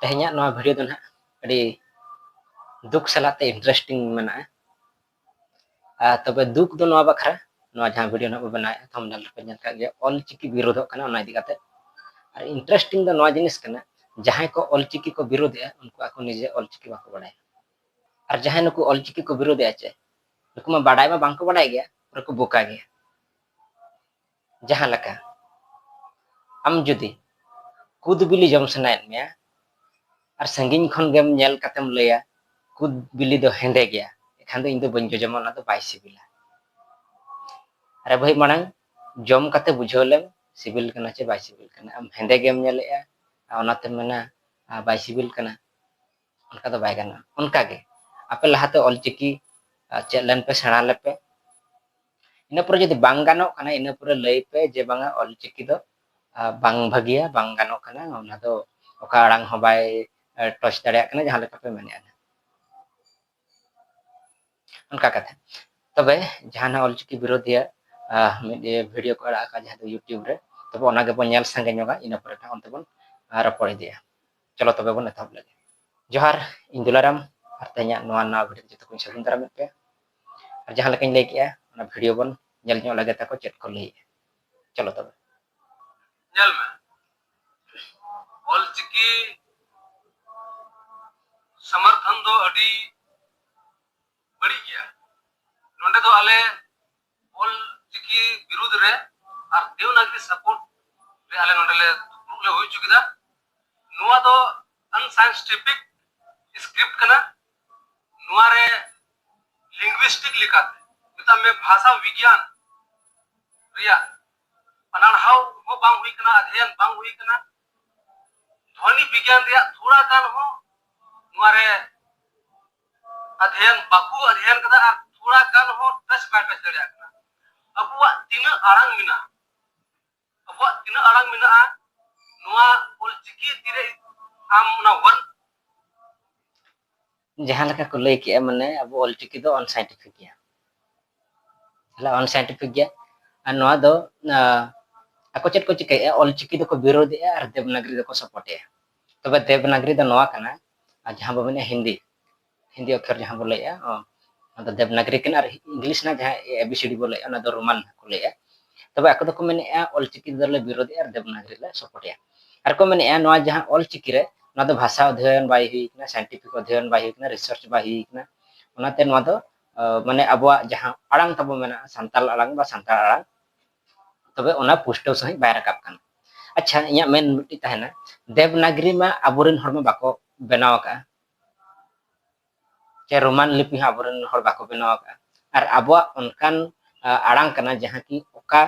तेहन्या नवा वीडियो दो ना अड़ी दुख सलाते इंटरेस्टिंग मना तबे दुख दो नवा बखरा नवा जहां वीडियो ना बनाए थंबनेल पे नेल का गया ऑल चिकी विरोध कना ओना इदी काते और इंटरेस्टिंग दो नवा जिनिस कना जहां को ऑल चिकी को विरोध है उनको आको निजे ऑल चिकी बाको बडाय और जहां नुको ऑल चिकी को विरोध है चे नुको मा बाडाय मा बांको बडाय गया और को बोका गया जहां लका आम जुदी कूद बिली जम सनायत मेया और संगिन खन गेम नेल कातेम लया कूद बिली दो हेंदे गया एखान दो इन दो बंजो जमा ना दो बाय सिबिला अरे भाई मांग जम काते बुझोलेम सिबिल कना चे बाय सिबिल कना आम हेंदे गेम नेलेया ओनाते मेना बाय सिबिल कना उनका तो बाय गाना उनका गे आपे लहाते ऑल चिकी चेलन पे सेना लेपे इन पर जदि बांग गानो कना इन पर लई पे जे बांगा ऑल चिकी दो बांग भागिया बांग गानो कना ओना दो ओका अड़ांग हो बाय टच दाड़िया कना जहां लेका पे मेने उनका कथा तबे जहां ऑल चिकी विरोधिया वीडियो को अड़ा का जहां यूट्यूब रे तबे ओना गे बन नेल संगे ñoगा इन पर ओनते बन रपड़ दिया चलो तबे बन एथब लगे जोहार इन दुलाराम और तेहन्या नवा नवा वीडियो जतो को सगुन दाराम पे और जहां लेकिन लay किया ओना वीडियो बन नेल ño लगे ताको चेक को लई चलो तबे नेल में ऑल चिकी समर्थन दो अड़ी बड़ी गया नोंडे दो आले ऑल चिकी विरुद्ध रे और देवनागरी सपोर्ट रे आले नोंडे ले दुपुरुक ले होई चुकीदा नुआ दो अनसाइंटिफिक स्क्रिप्ट कना नुआ रे लिंग्विस्टिक लिखाते मिता में भाषा विज्ञान रिया पनाड़हाव हो बांग हुई कना अध्ययन बांग हुई कना ध्वनि विज्ञान रिया थोड़ा गान हो नुआ रे अध्ययन बाकू अध्ययन कदा और थोड़ा गान हो टच बाय टच दरिया कना अबुआ तीना आड़ांग मिना अबुआ तीना आड़ांग मिना नुआ ऑल चिकी तिरे आम ना वन जहां लका को लay किया माने अब ऑल चिकी दो अनसाइंटिफिक गया हला अनसाइंटिफिक गया और नवा दो ako चेत को चिके ऑल चिकी दो को विरोध है और देवनागरी दो को सपोर्ट है तबे देवनागरी दो नवा कना जहां बो माने हिंदी हिंदी अक्षर जहां बोले तो देवनागरी कना और इंग्लिश ना जहां एबीसीडी बोले ओना दो रोमान को लया तबे ako दो को माने ऑल चिकी दो ले विरोध है और देवनागरी ले सपोर्ट है और को माने नवा जहां ऑल चिकी रे ना दो भाषा अध्ययन बाय हुई कना साइंटिफिक अध्ययन बाय हुई कना रिसर्च बाय हुई कना ओनाते नवा दो माने अबवा जहां अड़ांग तबो मेना संताल अड़ांग बा संताल अड़ांग तबे ओना पुष्टो सही बाय राकाब कना अच्छा इया मेन मिट्टी तहना देवनागरी मा अबोरिन हर मा बाको बनाव का चे रोमान लिपि हा अबोरिन हर बाको बनाव का और अबवा उनकान अड़ांग कना जहां की ओका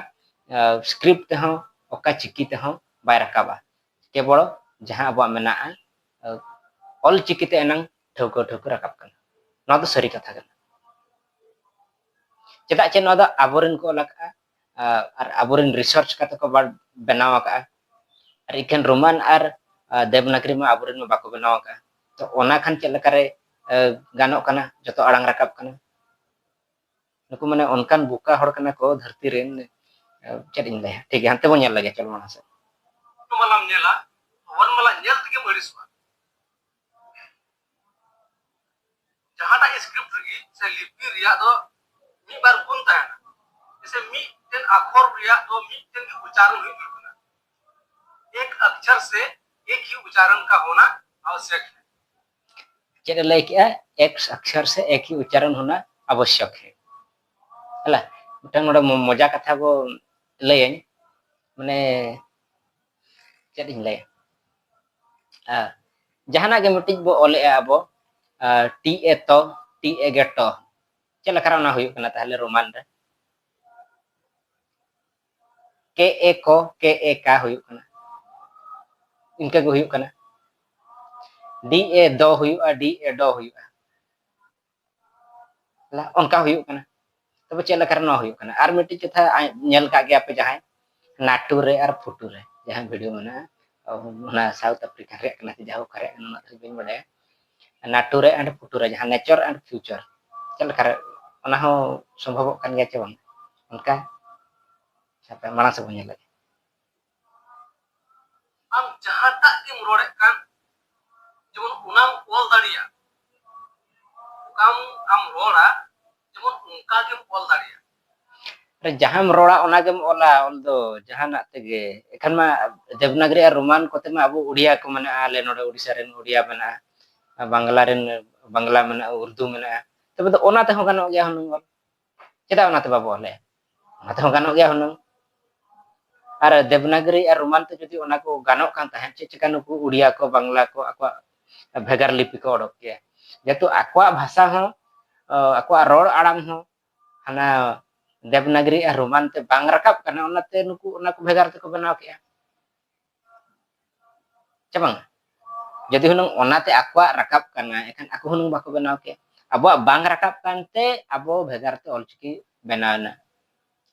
स्क्रिप्ट हो ओका चिकी ते हो बाय राकाबा केवल जहां अबवा मेना ऑल चिकी ते एनंग ठौको ठौको राकाब कना ना दो सरी कथा कना चेदा चे ना दो अबोरिन को लगा और अबोरिन रिसर्च का को बनाव का और इकन रोमान और देवनागरी में अबोरिन में बाको बनाव का तो ओना खान चेल करे गानो कना जतो अड़ांग राकाब कना नुको माने उनकान बुका हड़ कना को धरती रेन चेद इन ले ठीक है हंते बो नेल लगे चलो माना से मलाम नेला वन मला नेल तके मरिसवा जहां स्क्रिप्ट रगी से लिपि रिया दो मी बार गुण ताना जैसे मी टेन अक्षर रिया दो मी टेन की उच्चारण हुई बिल्कुल एक अक्षर से एक ही उच्चारण का होना आवश्यक है चेद ले के एक अक्षर से एक ही उच्चारण होना आवश्यक है हला मिटन नोडे मजा कथा बो लय माने चेद इन ले जहाना गे मिटिज बो ओले अबो टी ए तो टी ए गेटो चला करा ना हुई कना ताहले रोमान रे के ए को के ए का हुई कना इनका गो हुई कना डी ए दो हुई डी ए दो हुई ला उनका हुई कना तब चला करा ना हुई कना आर मिटिज कथा नेल का गया पे जहां नाटू रे और फुटू रे जहां वीडियो मना ना साउथ अफ्रीका रे कना जाहो करे ना बिन बडे नाटू रे एंड फुटू रे जहां नेचर एंड फ्यूचर चल कर ओना हो संभव kan गया चवन उनका सापे माना से बने लगे हम जहां तक के मुरोड़े कान दाड़िया काम आम रोड़ा जेमन उनका गेम ऑल दाड़िया अरे जहां रोड़ा ओनागेम ओला ओल दो जहानात तेगे एखान मा देवनागरी और रोमान कोते मा अब उड़िया को माने आले नोडे उड़ीसा रेन उड़िया मेना बांग्ला रेन बांग्ला मेना उर्दू मेना तबे तो ओना ते हो गानो गया हनुंग ओल चेदा ओना ते बाबो ओले ओना ते हो गानो गया हनुंग और देवनागरी और रोमान ते जदि ओना को गानो कान ताहें चे चिका नुकु उड़िया को बांग्ला को akwa भेगार लिपि को ओडक के जेतु akwa भाषा हो akwa रोड आड़ांग हो हना देवनागरी और रोमान ते बांग रकाब कना ओनाते नुकु ओना को भेगार ते को बनाव के चबंग जदि हुनंग ओनाते akwa रकाब कना एखान ako हुनंग बाको बनाव के अब बांग रकाब कानते अबो भेगार ते ऑलचिकी बनाना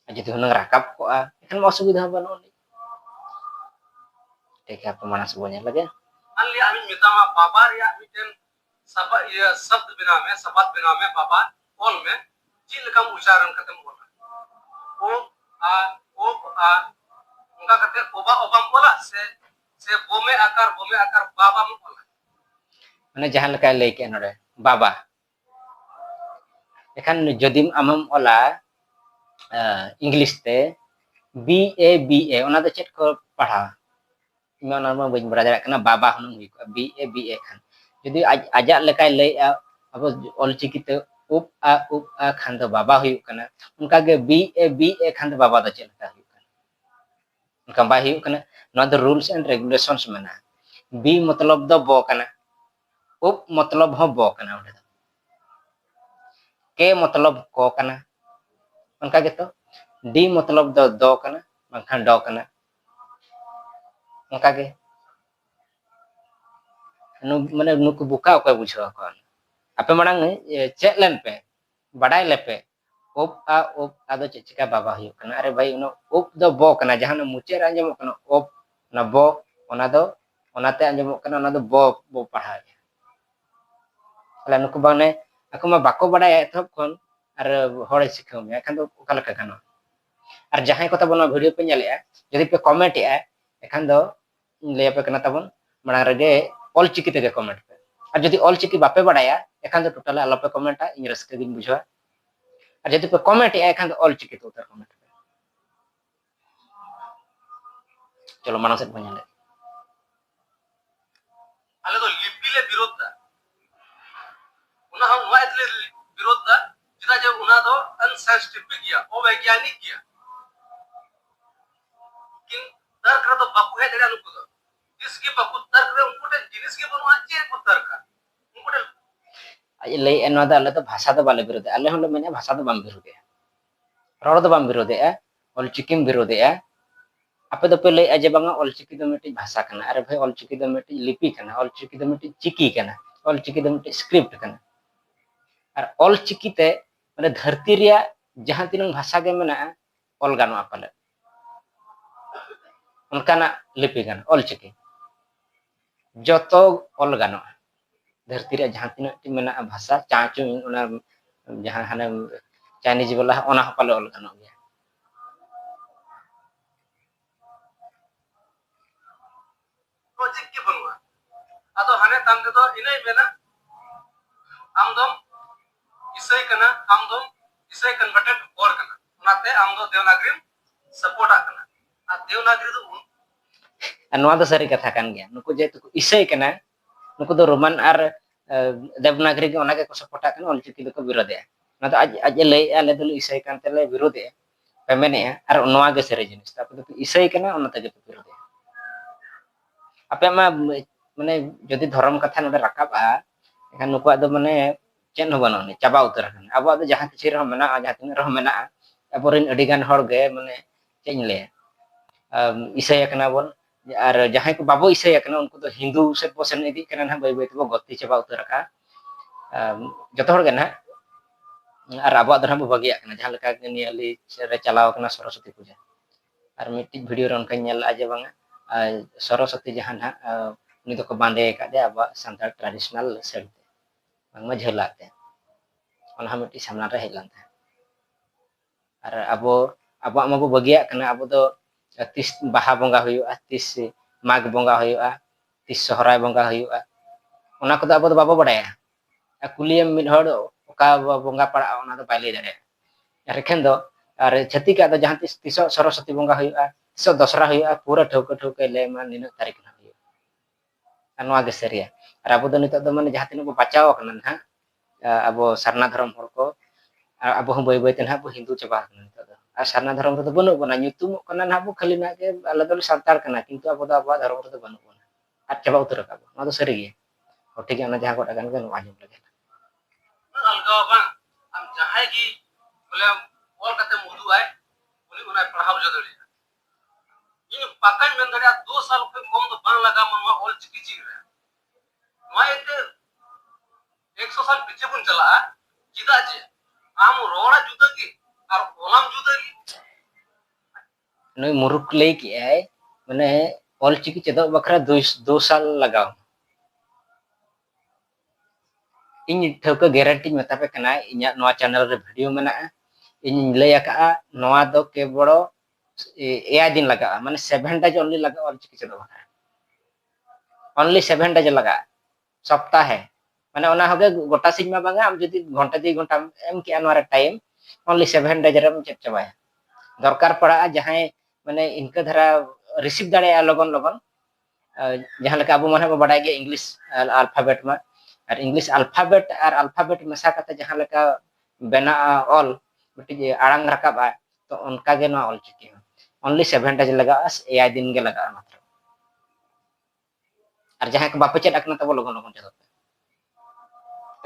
जदि हुनंग रकाब को एखान असुविधा बनो ठीक है आपको मानस बोलने लगे मान लिया अभी मितामा बाबा या मिटेन सब ये शब्द बिना में शब्द बिना में बाबा ऑल में जी लकम उच्चारण करते बोला ओ आ उनका कहते ओबा ओबा बोला से बो में आकार बाबा में बोला माने जहां लका लay के नोडे बाबा एखान जदिम आमम ओला इंग्लिश ते BA ओना दो चेक को पढ़ा मैं ओना मा बइन बड़ा जरा कना बाबा हुनंग हुई को BA खान जदि आजा लका लay अब ऑलचिकी ते उप आ खान दो बाबा हुई कना उनका के BA खान दो बाबा दो चेक लका हुई कना उनका बा हुई कना know the rules and regulations मना बी मतलब दो बो कना उप मतलब हो बो कना ओडे के मतलब को कना उनका के तो डी मतलब दो कना बंखान डो कना उनका के माने नुकु बुका को बुझो को आपे मणांग चेक लेन पे बडाय लेपे उप आ दो चिका बाबा हुई कना अरे भाई उनो उप दो बो कना जहां मुचे अंजम कना उप ना बो ओना दो ओनाते अंजम कना ओना दो बो पढ़ा अला नुकु बाने ako ma bako badai ethop kon ar hore sikhau me ekhan do okala ka gano ar jahay kota bono video pe nyale jodi pe comment e ekhan do le pe kana tabon mana rege all chiki te comment pe ar jodi all chiki bape badaya ekhan do total ala pe comment a ing raske din bujha ar jodi pe comment e ekhan do all chiki to utar comment pe chalo mana set banyale ale do lipi le विरोध दा उना हम वा इतले विरोध दा जिदा जे उना दो unscientific गया अवैज्ञानिक गया किन तर्क रे तो बाकु है जड़ा नुकु दो इसके बाकु तर्क रे उनको ते जिनिस के बनवा चे को तर्क उनको ते lay eno da ale to bhasha do bale birode ale holo mene bhasha do bam birode rod do bam birode ol chikim birode ape do pe lay aje banga ol chiki do meti bhasha kana are bhai ol chiki do meti lipi kana ol chiki do meti chiki kana ol chiki do meti script kana ar ol chiki te mane dharti riya jahan tinang bhasha ge mena ol gano apale unkana lipi kana ol chiki joto ol gano धरती रे जहां तीना मेना भाषा चाचू ओना जहां हाने चाइनीज वाला ओना पाले ऑल गानो गया प्रोजेक्ट के बनवा अदो हने तम दे दो इनै मेना आम दम इसै कना आम दम इसै कन्वर्टेड और कना ओनाते आम दो देवनागरी सपोर्ट आ कना आ देवनागरी दो नवा दो सारी कथा कान गया नुको जे तो इसै कना नुको दो रोमन आर देवनागरी के ओना के को सपोर्ट आ कना ऑल चिकी को विरोध है ना तो आज लay आले दो इसै कान ते ले विरोध है पेमेने आर नवा के सरे जिनिस ताप तो इसै कना ओना ते विरोध है आपे मा माने जदि धर्म कथा नोडे राकाब एखान नुको दो माने चेन हो बनो चाबा उतर कना अब दो जहां किछि रह मेना जहां तिन रह मेना अबोरिन अडिगान हर गे माने चेन ले इसै कना बोन और जहां को बाबो इसै कना उनको तो हिंदू से पोसन इदी कना ना बाय बाय तो गति चाबा उतर का जतो हर गे ना और अब दरा बगिया कना जहां लका नियली रे चलाव कना सरस्वती पूजा और मिट्टी वीडियो रे उनका नेल आजे बांगा सरस्वती जहां ना उनी तो को बांधे का दे अब संताल ट्रेडिशनल सेट बांगमा झलाते ओना मिट्टी सामना रे हेलान और अब माबो बगिया कना अब दो तीस बाहा बंगा हुआ तीस माघ बंगा हुआ तीस सहराय बंगा हुआ ᱚᱱᱟ ᱠᱚᱫᱚ ᱟᱵᱚ ᱫᱚ ᱵᱟᱵᱚ ᱵᱟᱰᱟᱭᱟ ᱠᱩᱞᱤᱭᱮᱢ ᱢᱤᱫ ᱦᱚᱲ ᱚᱠᱟ ᱵᱚᱸᱜᱟ ᱯᱟᱲᱟᱜᱼᱟ ᱚᱱᱟ ᱫᱚ ᱵᱟᱭ ᱞᱟᱹᱭ ᱫᱟᱲᱮᱭᱟᱜᱼᱟ ᱟᱨ ᱮᱠᱷᱮᱱ ᱫᱚ ᱟᱨ ᱪᱷᱟᱹᱛᱤᱠᱟᱜ ᱫᱚ ᱡᱟᱦᱟᱸ ᱛᱤᱥᱚᱜ ᱥᱚᱨᱚᱥᱚᱛᱤ ᱵᱚᱸᱜᱟ ᱦᱩᱭᱩᱜᱼᱟ ᱛᱤᱥᱚᱜ ᱫᱚᱥᱨᱟ ᱦᱩᱭᱩᱜᱼᱟ ᱯᱩᱨᱟᱹ ᱴᱷᱟᱹᱣᱠᱟᱹ ᱞᱟᱹᱭ ᱟᱢᱟ ᱱᱤᱱᱟᱹᱜ ᱛᱟᱹᱨᱤᱠᱷ ᱦᱟᱸᱜ ᱦᱩᱭᱩᱜᱼᱟ ᱟᱨ ᱱᱚᱣᱟ ᱜᱮ ᱥᱟᱹᱨᱤᱭᱟ ᱟᱨ ᱟᱵᱚ ᱫᱚ ᱱᱤᱛᱚᱜ ᱫᱚ ᱢᱟᱱᱮ ᱡᱟᱦᱟᱸ ᱛᱤᱱᱟᱹᱜ ᱵᱚ ᱵᱟᱧᱪᱟᱣ ᱟᱠᱟᱱᱟ ᱱᱟᱦᱟᱜ ᱟᱵᱚ ᱥᱟᱨᱱᱟ ᱫᱷᱚᱨᱚᱢ ᱦᱚᱲ ko ᱟᱵᱚ ᱦᱚᱸ ᱵᱟᱹᱭ ᱵᱟᱹᱭᱛᱮ ᱱᱟᱦᱟᱜ ᱵᱚ ᱦᱤᱱᱫᱩ ᱪᱟᱵᱟ ᱟᱠᱟᱱᱟ ᱱᱤᱛᱚᱜ ᱫᱚ ᱟᱨ ᱥᱟᱨᱱᱟ ᱫᱷᱚᱨᱚᱢ ᱨᱮᱫᱚ ᱵᱟᱹᱱᱩᱜ ᱵᱚᱱᱟ ᱧᱩᱛᱩᱢᱚᱜ ᱠᱟᱱᱟ ᱱᱟᱦᱟᱜ ᱵᱚ ᱠᱷᱟᱹᱞᱤ ᱱᱟᱦᱟᱜ ᱜᱮ ᱟᱞᱮ ᱫᱚᱞᱮ ᱥᱟᱱᱛᱟᱲ ᱠᱟᱱᱟ ᱠᱤᱱᱛᱩ ᱟᱵᱚ ᱫᱚ ᱟᱵᱚᱣᱟᱜ ᱫᱷᱚᱨᱚᱢ ᱨᱮᱫᱚ ᱵᱟᱹᱱᱩᱜ ᱵᱚᱱᱟ ᱟᱫ ᱪᱟᱵᱟ ᱩᱛᱟᱹᱨ ᱟᱠᱟᱫ ᱵᱚ ᱱᱚᱣᱟ ᱫᱚ ᱥᱟᱹᱨᱤ ᱜᱮ ᱴᱷᱤᱠ ᱜᱮᱭᱟ ᱚᱱᱟ ᱡᱟᱦᱟᱸ ᱜᱚᱴ ᱟᱠᱟᱱ ᱜᱮ ᱱᱚᱣᱟ ᱟᱸᱡᱚᱢ ᱞᱮᱜᱮ अलगाव bang am jahay gi bole ol kate mudu ay uni unai पढ़ाव जदड़ी ये पाकाई में दड़िया 2 साल पे कम तो बांग लगा मनवा ऑल चिकी चीज रहा नवा एते 100 साल पीछे बुन चला चिदा जे आम रोड़ा जुदा की और ओलाम जुदा की नुई मुरुक लई की है माने ऑलचिकी चेदो बखरा 2 साल लगाओ इन ठौका गारंटी मेता पे कना इnya नवा चैनल रे वीडियो मेना इन लay आका नवा दो केवड़ो एया दिन लगा माने 7 डेज ओनली लगा ऑलचिकी चेदो बखरा ओनली 7 डेज लगा सप्ताह है माने ओना होगे गोटा सिंह में बांगा हम जदी घंटा 2 घंटा एम के अनवार टाइम ओनली 7 डेज रे चेक चबाया दरकार पड़ा जहां माने इनका धरा रिसीव दाड़े लगन लगन जहां लका अबो माने बडाय गे इंग्लिश अल्फाबेट में और इंग्लिश अल्फाबेट मेसा करते जहां लका बेना ऑल मिट्टी आड़ांग रकाबा तो उनका गे ना ऑल चिकी ओनली 7 डेज लगा एया दिन गे लगा मात्र और जहां के बापे चेक अकना तब लगन लगन चेक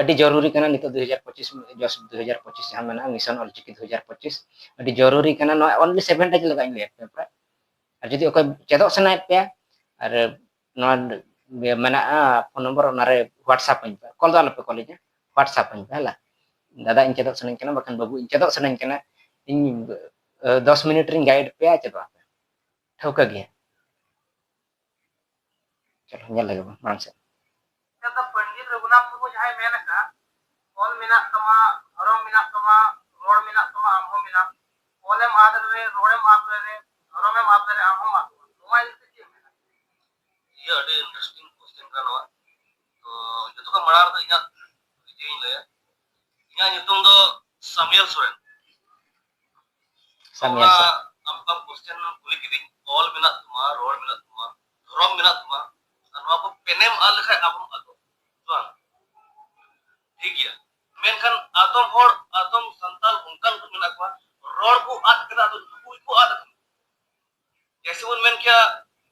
अभी जरूरी करना नितो 2025 में जस 2025 जहां मेना मिशन ऑल चिकी 2025 अभी जरूरी करना नो ओनली 7 डेज लगा इन ले पे और जदी ओके चेदो सनाय पे और नो मेना फोन नंबर नारे व्हाट्सएप इन पे कॉल दाल पे कॉलेज व्हाट्सएप इन पे हला दादा इन चेदो सनाय कना बखन बाबू इन चेदो सनाय कना इन 10 मिनट रिंग गाइड पे चेदो ठौका गया चलो ñal lagi bang से kata पंडित रघुनाथ मुर्मू जहां मेना का ऑल मिना तमा हरम मिना तमा रोड मिना तमा आमहो मिना ओले मादर रे रोडे मादर रे हरमे मादर रे आमहो मादर नोवा इसे के मेना ये अडे इंटरेस्टिंग क्वेश्चन का नोवा तो जतो का मणार तो इना जेइन ले इना नितुम दो सामियल सोरेन amka क्वेश्चन कुली किदी ऑल मिना तमा रोड मिना तमा हरम मिना तमा नोवा को पेनेम आ लेखा आबम आतो तो ठीक है मेनखान आतम होड़ आतम संताल उनकान को मिला को रोड को आत कदा तो नुकुल को आत जैसे उन मेन क्या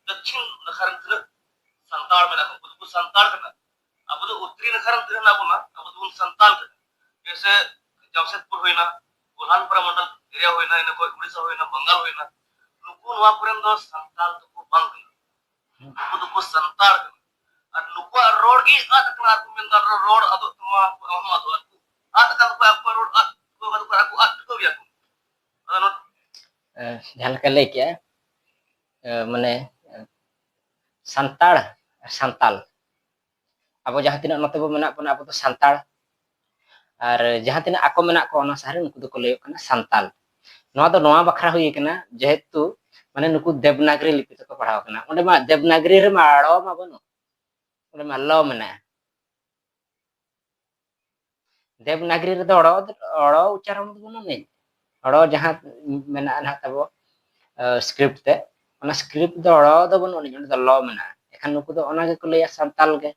दक्षिण नखरन तिर संताल मिला को संताल कना अब तो उत्तरी नखरन तिर ना बोना अब तो उन संताल जैसे जमशेदपुर होइना कोल्हानपुर मंडल एरिया होइना इन को उड़ीसा होइना बंगाल होइना नुकुन वा पुरन दो संताल तो को बंग को संताल और नुकुआ रोड की आत कना को मेन दर रोड अदो तुमा अहमा तो आत का को आप रोड आत को बद को आत को बिया को अदनो ᱡᱟᱦᱟᱸ ᱞᱮᱠᱟ ᱞᱟᱹᱭ ᱠᱮᱜᱼᱟ ᱢᱟᱱᱮ ᱥᱟᱱᱛᱟᱲ ᱥᱟᱱᱛᱟᱞ ᱟᱵᱚ ᱡᱟᱦᱟᱸ ᱛᱤᱱᱟᱹᱜ ᱱᱚᱛᱮ ᱵᱚ ᱢᱮᱱᱟᱜ ᱵᱚᱱᱟ ᱟᱵᱚ ᱫᱚ ᱥᱟᱱᱛᱟᱲ ᱟᱨ ᱡᱟᱦᱟᱸ ᱛᱤᱱᱟᱹᱜ ᱟᱠᱚ ᱢᱮᱱᱟᱜ ᱠᱚ ᱚᱱᱟ ᱥᱟᱦᱟᱨ ᱩᱱᱠᱩ ᱫᱚᱠᱚ ᱞᱟᱹᱭᱚᱜ ᱠᱟᱱᱟ ᱥᱟᱱᱛᱟᱞ ᱱᱚᱣᱟ ᱫᱚ ᱱᱚᱣᱟ ᱵᱟᱠᱷᱨᱟ ᱦᱩᱭ ᱠᱟᱱᱟ ᱡᱮᱦᱮᱛᱩ ᱢᱟᱱᱮ ᱱᱩᱠᱩ ᱫᱮᱵᱽᱱᱟᱜᱨᱤ ᱞᱤᱯᱤ ᱛᱮᱠᱚ ᱯᱟᱲᱦᱟᱣ ᱠᱟᱱᱟ ᱚᱸᱰᱮ ᱢᱟ ᱫᱮᱵᱽᱱᱟᱜᱨᱤ ᱨᱮ ᱢᱟ ᱟᱲᱚ ᱢᱟ ᱵᱟᱹᱱᱩᱜ ᱚᱸᱰᱮ ᱢᱟ ᱞᱚ ᱢᱮᱱᱟᱜᱼᱟ देवनागरी रे अड़ो उच्चारण बनो नहीं अड़ो जहां मेना ना तबो स्क्रिप्ट ते ओना स्क्रिप्ट दो अड़ो दो बनो नहीं ओंडे दो ल मेना एखान नुकु दो ओना गे को लैया संताल गे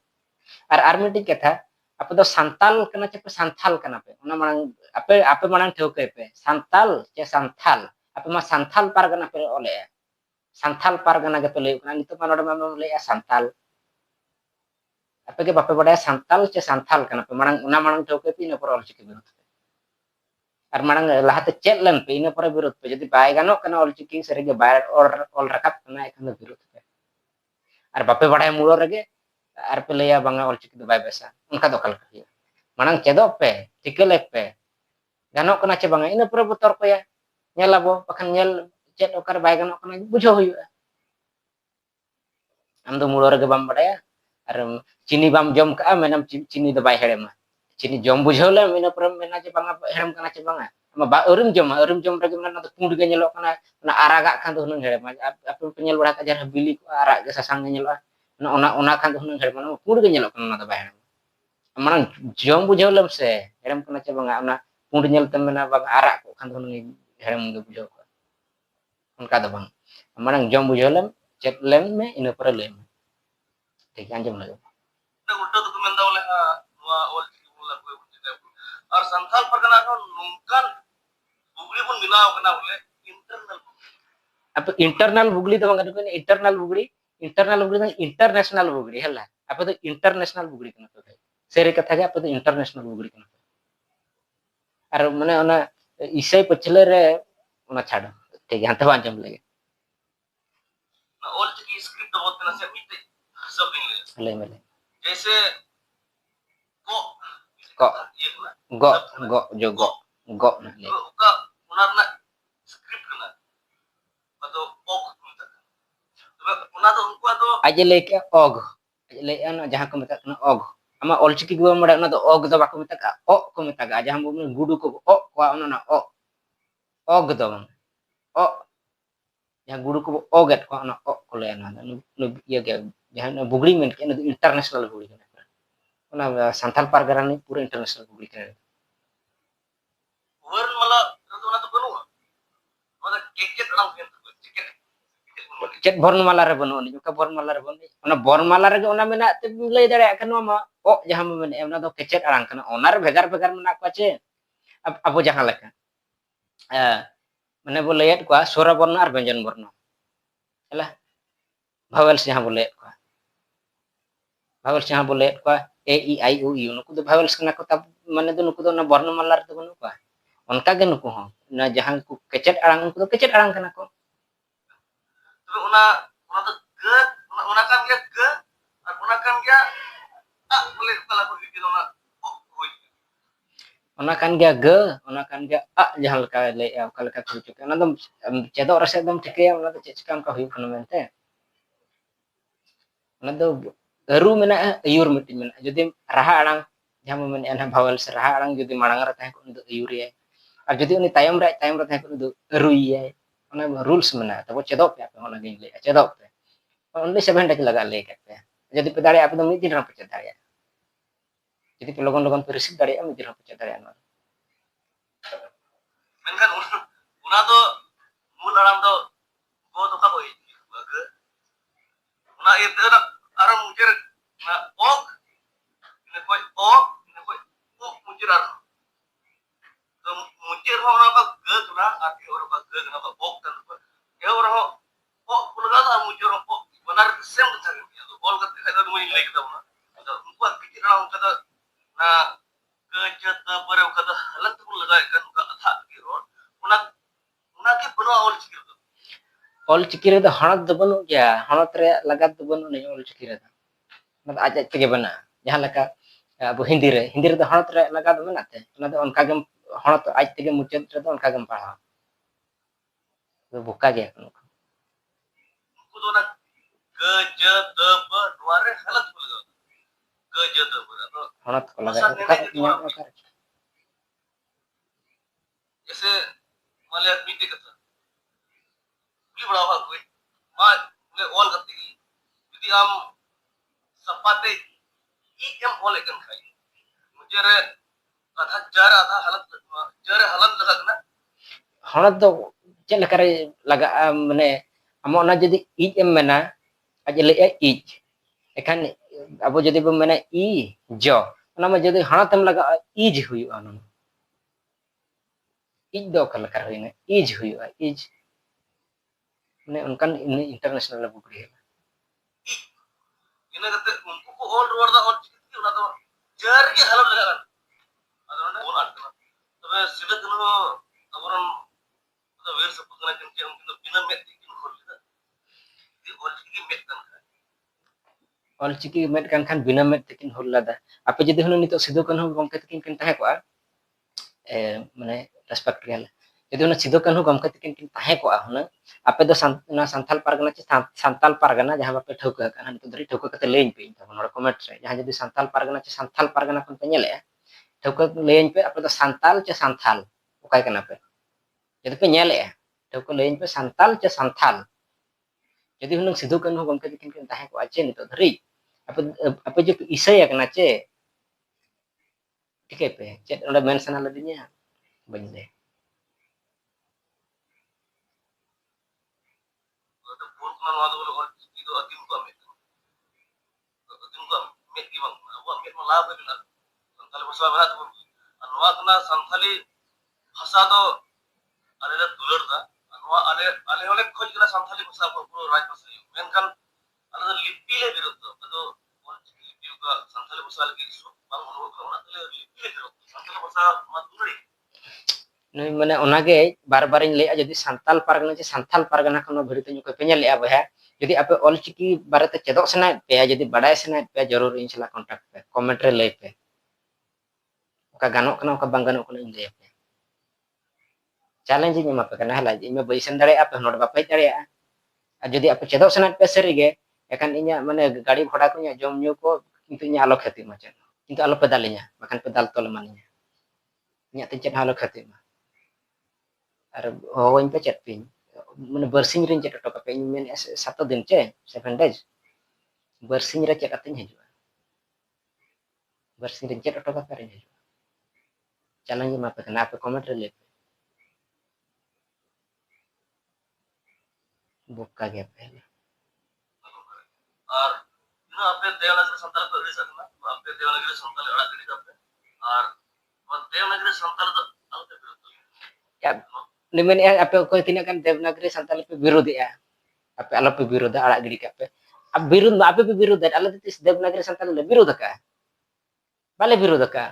आर मिटी कथा आपे दो संताल कना चे संथाल कना पे ओना मांग आपे आपे मांग ठोके पे संताल चे संथाल आपे मा संथाल पारगना पे ओले संथाल पारगना गे पे लैयो कना नितो मा नोडे मा लैया Santal apa ke bapak pada santal ce santal kana pe manang una manang ठोके पे इन पर ऑलचिकी विरोध पे और manang lahate chet len पे इन पर विरोध पे जदि बाय गानो kana ऑलचिकी सरे ge बाय और ऑल रकप kana एखन विरोध पे और बापे बड़ा मुड़ो रगे और पे लैया बांगा ऑलचिकी दो बाय बेसा उनका दो कल कहिया manang चेदो पे टिकले पे गानो kana ce बांगा इन पर बतर पे nyel abo bakhan nyel chet okar बाय गानो kana बुझो हुआ am do मुड़ो रगे बम बड़ा और चीनी बाम जम का मेनम चीनी दो बाय हेड़ेमा चीनी जम बुझौले इन पर मेना जे बांगा हेड़म kana ce बांगा मा अरुम जम रगे मेना तो पुंड गे ñelo kana ना आरागा खान दो हुन हेड़ेमा आप पे ñel बड़ा का जर बिली को आरा ge sasang ñelo ona kan hunang her mana pur ge nyelok kana da bayar mana jom bujau lem se herem kana ce banga ona pur nyel temena bang arak ko kan hunang herem ge bujau ko onka da bang mana jom bujau lem cek lem me ina pare lem ठीक anjum lagi उल्टा तो तुम बोले all चिकी बोला कोई और संथाल परगना को नुंकान बुगली बन मिलाव कना बोले internal apa internal bugli to bang kan internal bugli तो इंटरनेशनल बुगड़ी हला आप तो इंटरनेशनल बुगड़ी कना तो सेरे कथा के आप तो इंटरनेशनल बुगड़ी कना और माने ओना इसाई पछले रे ओना छाड़ ठीक है तो आंजम लगे ऑल चिकी स्क्रिप्ट बहुत कना से मिटे सब इंग्लिश ले मेले जैसे को को ये ना गो जो गो ना ले का उना ना स्क्रिप्ट कना तो ओक मिटा तो उना तो उनको तो aja le ke og aja le ana jahan ko meta kana og ama olchiki go mada na to og do bako meta ka o ko meta ga jahan bo gudu ko o ko ona na o og do bang o yang gudu ko o get ko ona o ko le na no ya ga jahan bugri men ke na international bugri kana ona santal pargara ni pura international bugri kana वर्ण मला तो ना तो बनवा मतलब केके तड़ाम के chicken chat bornmala re banu ni ka bornmala re banu ona bornmala re ona mena te lay dare kan ma o jahan mo men emna do kecet arang kana ona re vegar vegar mena ko ce apo jahan leka mane bo layat ko sura borno ar benjan borno hela vowels jahan bo layat ko vowels jahan bo layat ko a e i o u nuku do vowels kana ko tab mane do nuku do na bornmala re to banu ko onka ge nuku ho na jahan ku kecet arang nuku do kecet arang kana ko तो उना उना तो ग उना kan dia ग और उना kan dia आ boleh kalau aku gitu ना होई ona kan dia ge ona kan dia a jahan leka le kala ka ku cuk ona dom cedo rasa dom tike ona do cekam ka hu kono mente ona do garu mena ayur meti mena jadi raha arang jahan men en bawal raha arang jadi marang ra tah ko do ayur ye ar jadi uni tayam ra tah ko do ru ye ona rules mena tabo cedo pe ona ge le cedo pe only 7 days laga le ke pe jadi pedare apa do miti ra pe dare jadi pelogon logon perisip dari am miti ra pe dare ana menkan उना तो मूल आराम तो गो तो का होई ग उना ये तो आराम मुझे ना ओक ने कोई ओ मुझे आराम तो मुझे हो ना का ग ना आती और का ग ना का ओक तन ये और हो ओ पुलगा था मुझे हो benar सेम था तो ऑल का दिखाई तो मुझे लेके था ना तो उनको पिक्चर ना उनका ना गजत बरे का तो हालत को लगाए kan उनका था की रोड उना उना के बनो all चिकिर ol ciki re do hanat do banu ya hanat re lagat do banu ni ol ciki re do aja tege bana jahan leka abu hindi re do hanat re lagat do bana te ona do onka gem hanat aj tege mucet re do onka gem paha do buka ge उनको तो ना गजत ब द्वारे हालत को लगा गजत ब तो hanat ko lagat जैसे मान लिया मीटिंग का भी बड़ा हुआ कोई मां ने ऑल करती है यदि हम सपाते ई एम ऑल एकन खाई मुझे रे आधा हालत लगा ना hanat do cek leka re laga mane amo ona jadi ij em mena aja le ij ekan abo jadi bo mena i jo ona ma jadi hanat em laga ij huyu ana ij do kala kar huyna ij huyu ij mane onkan ini international bugri इन करते उनको को all road दा all चिकित उना तो जर के हालत लगा kan ಅದನ್ನ ಓನ್ ಆಗ್ತದ ತಬೆ ಸಿದಕನು ಅವರನ್ ಅದು ವೇರ್ ಸಪೋಸ್ ಕನ ಕಂಚೆ ಉಂಕಿನ ಬಿನ ಮೆತ್ ಇಕಿನ ಹೊರಲಿದ ಈ all चिकित ಮೆತ್ Kannada ol ciki met kan bina met tekin hulada apa jadi hunu nito sido kan hu gomke tekin kan tahe ko mane respect gel jadi hunu sido kan hu gomke tekin kan tahe ko hunu apa do na santal pargana ci santal pargana jahan apa thauka kan nito dari thauka kate lein pe ta honu comment re jahan jadi santal pargana kan penyele ya thauka lein pe apa do santal ci santal ukai kenapa jadi penyele ya thauka lein pe santal ci santal jadi hunang Sidhu Kanu gomke dikin kin tahe ko ache nito dhari apa je isai akna che ठीक है पे चेट ओंडे mention आला दिnya बन दे तो बोल को नवा दो और की दो अतिम को में अतिम को में की बंग अब में में लाभ है ना संथाली भाषा में तो नवा कना संथाली भाषा तो अरे रे दुलर दा नवा अले अले वाले खोज कना संथाली भाषा पूरा राज भाषा मेनखान अले लिपि ले विरुद्ध तो लिपि का संथाली भाषा लगी बांग अनुभव करना तो लिपि ले विरुद्ध संथाली भाषा मत दुलरी नई माने ओनागे बार बार इन लेया जदि सांताल पारगना जे सांताल पारगना खनो भिडियो तनु को पेnya लेया बहा जदि आपे ऑल चिकी बारते चेदक सनाय पे जदि बडाय सनाय पे जरूर इन सला कांटेक्ट पे कमेंट रे लay पे ओका गानोक कना ओका बांग गानोक कना इन लay पे चैलेंज इन मा पे कना हला जे इमे बैसन दड़े आप नोड बापे दड़े आ जदि आपे चेदक सनाय पे सरीगे एकान इnya माने गाड़ी घोड़ा को इnya जम न्यू को किंतु इnya आलो खती मा चेन किंतु आलो पे दालिnya बाखान पे दाल तोल मानिnya इnya ते चेन आलो खती मा और होइन पे चेट पिन माने बरसिंग रिन चेट टका पे मेन 7 दिन चे 7 days बरसिंग रे चेट अतिन हजू बरसिंग रिन चेट टका पे हजू चैलेंज मा पे कना पे कमेंट रे ले बुक का गया पहले और इना आपे देवनागरी संताल को रिलीज करना आपे देवनागरी संताल अड़ा गिड़ी करते और देवनागरी संताल तो अलते विरुद्ध क्या निमेन आपे को तिना kan देवनागरी संताल पे विरोध है आपे आलो पे विरोध अड़ा गिड़ी का पे अब विरोध आपे पे विरोध आलो तिस देवनागरी संताल ले विरोध का बाले विरोध का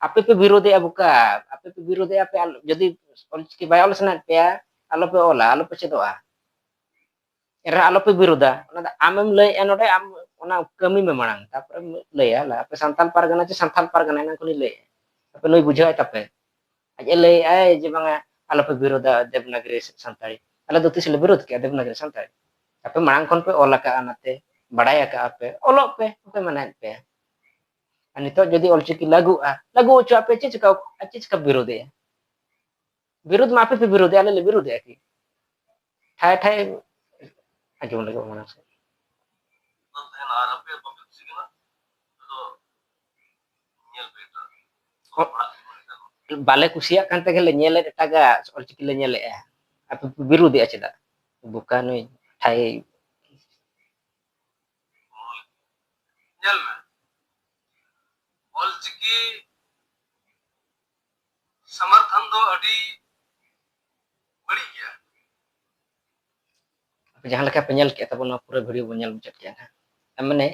आपे पे विरोध है बुका आपे पे विरोध है आपे जदि की बायोल सना पे आलो पे ओला आलो पे चेदोआ एरा आलो पे विरोधा ओना आमेम लय एनोडे आम ओना कमी में मांग तापर लय ला पे संताल पारगना चे संताल पारगना ना कोनी लय पे नय बुझाय तापे आज लय आय जे बांगा आलो पे विरोधा देवनागरी संताली आलो दो तिसले विरोध के देवनागरी संताली तापे मांग कोन पे ओला का आनाते बडाय का आपे ओलो पे ओके मनाय पे नितो जदि ऑलचिकी लागू च आपे चेच का विरोध है विरोध मापे पे विरोध आले ले विरोध है की ठाय ठाय आजम लगे मना से तो तेन और आपे पब्लिक सिगना तो नियल पेटर बाले कुसिया kan te gele nyele taga olchiki le nyele apa biru dia ceda bukan oi thai nil में ऑल चिकी समर्थन दो अडी बड़ी गया jahan leka penyel ke tabon pura video penyel mucet ya na mane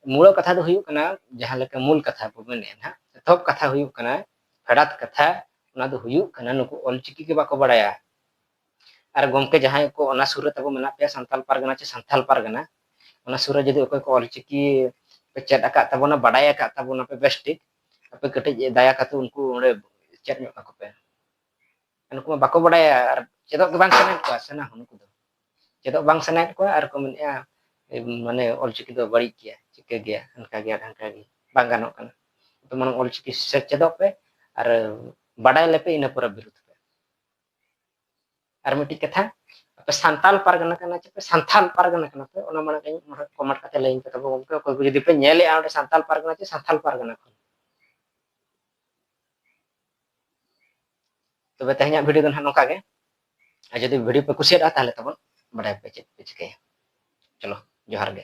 mulo katha do huyuk kana jahan leka mul katha bo mene na top katha huyuk kana fedat katha ona do huyuk kana nuku olchiki ke bako badaya ar gomke jahan ko ona sura tabo mena pe santal pargana che santal pargana ona sura jodi okoy ko olchiki pe chat akat tabona badaya akat tabona pe bestik ape kete daya katu unku onde chat nyok ako pe unku bako badaya ar chedok ke bang sana ko sana unku do chedok bang sana ko ar ko men माने olchiki do bari kia chike gya hanka gi bang ganok kana to man olchiki se chedok pe ar badai lepe ina pura birut pe ar miti katha पे santal pargana kana pe santal pargana kana pe ona mana kai comment kate lain pe tabo gomke ko jodi pe nyele ande santal pargana che santal pargana kon तो बताइए video तो नौका के जदि video पे कुछ ताले तब बड़ा पे चेक चलो जोहार गे।